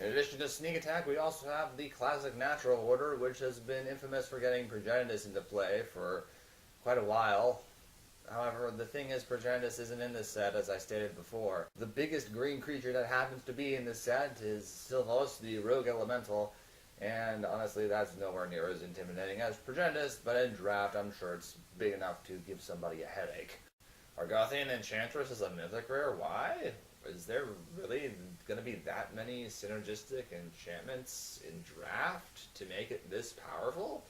addition to Sneak Attack, we also have the classic Natural Order, which has been infamous for getting Progenitus into play for quite a while. However, the thing is, Progenitus isn't in this set, as I stated before. The biggest green creature that happens to be in this set is Sylvaos, the Rogue Elemental, and honestly, that's nowhere near as intimidating as Progenitus, but in draft, I'm sure it's big enough to give somebody a headache. Argothian Enchantress is a mythic rare. Why? Is there really going to be that many synergistic enchantments in draft to make it this powerful?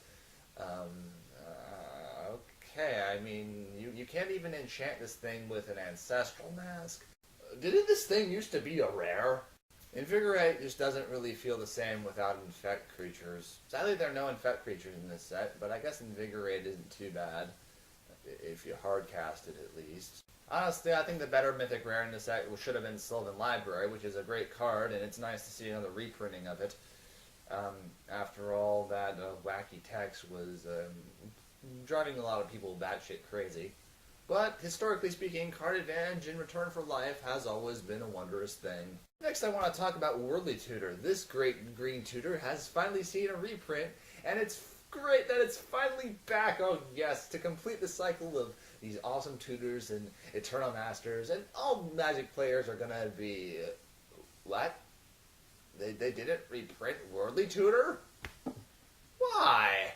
Okay, I mean, you can't even enchant this thing with an Ancestral Mask. Didn't this thing used to be a rare? Invigorate just doesn't really feel the same without Infect creatures. Sadly, there are no Infect creatures in this set, but I guess Invigorate isn't too bad, if you hardcast it at least. Honestly, I think the better mythic rare in this set should have been Sylvan Library, which is a great card, and it's nice to see another reprinting of it. After all, that wacky text was driving a lot of people batshit crazy. But, historically speaking, card advantage in return for life has always been a wondrous thing. Next, I want to talk about Worldly Tutor. This great green tutor has finally seen a reprint, and it's great that it's finally back, oh yes, to complete the cycle of these awesome tutors and Eternal Masters, and all Magic players are gonna be... What? They didn't reprint Worldly Tutor? Why?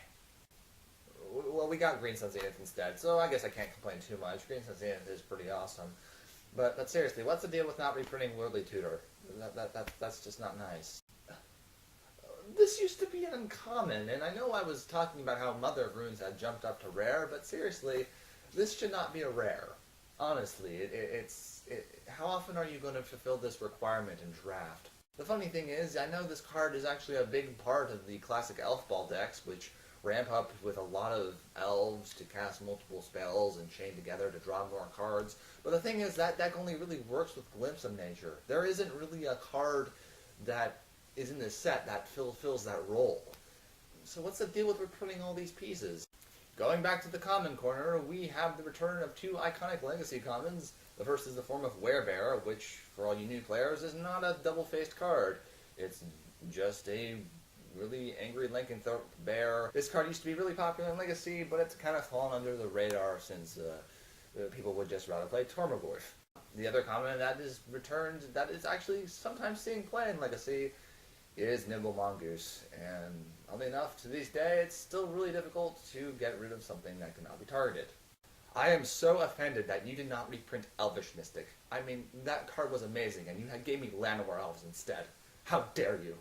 Well, we got Green Sun Zenith instead, so I guess I can't complain too much. Green Sun Zenith is pretty awesome. But seriously, what's the deal with not reprinting Worldly Tutor? That's just not nice. This used to be an uncommon, and I know I was talking about how Mother of Runes had jumped up to rare, but seriously, this should not be a rare. Honestly, how often are you going to fulfill this requirement in draft? The funny thing is, I know this card is actually a big part of the classic Elf Ball decks, which ramp up with a lot of elves to cast multiple spells and chain together to draw more cards. But the thing is, that deck only really works with Glimpse of Nature. There isn't really a card that is in this set that fills that role. So what's the deal with reprinting all these pieces? Going back to the common corner, we have the return of two iconic legacy commons. The first is the form of Werebear, which, for all you new players, is not a double-faced card. It's just a really angry Lycanthrope bear. This card used to be really popular in Legacy, but it's kind of fallen under the radar since people would just rather play Tormagorth. The other common that is returned, that is actually sometimes seeing play in Legacy, is Nimble Mongoose. And oddly enough, to this day, it's still really difficult to get rid of something that cannot be targeted. I am so offended that you did not reprint Elvish Mystic. I mean, that card was amazing, and you gave me Llanowar Elves instead. How dare you?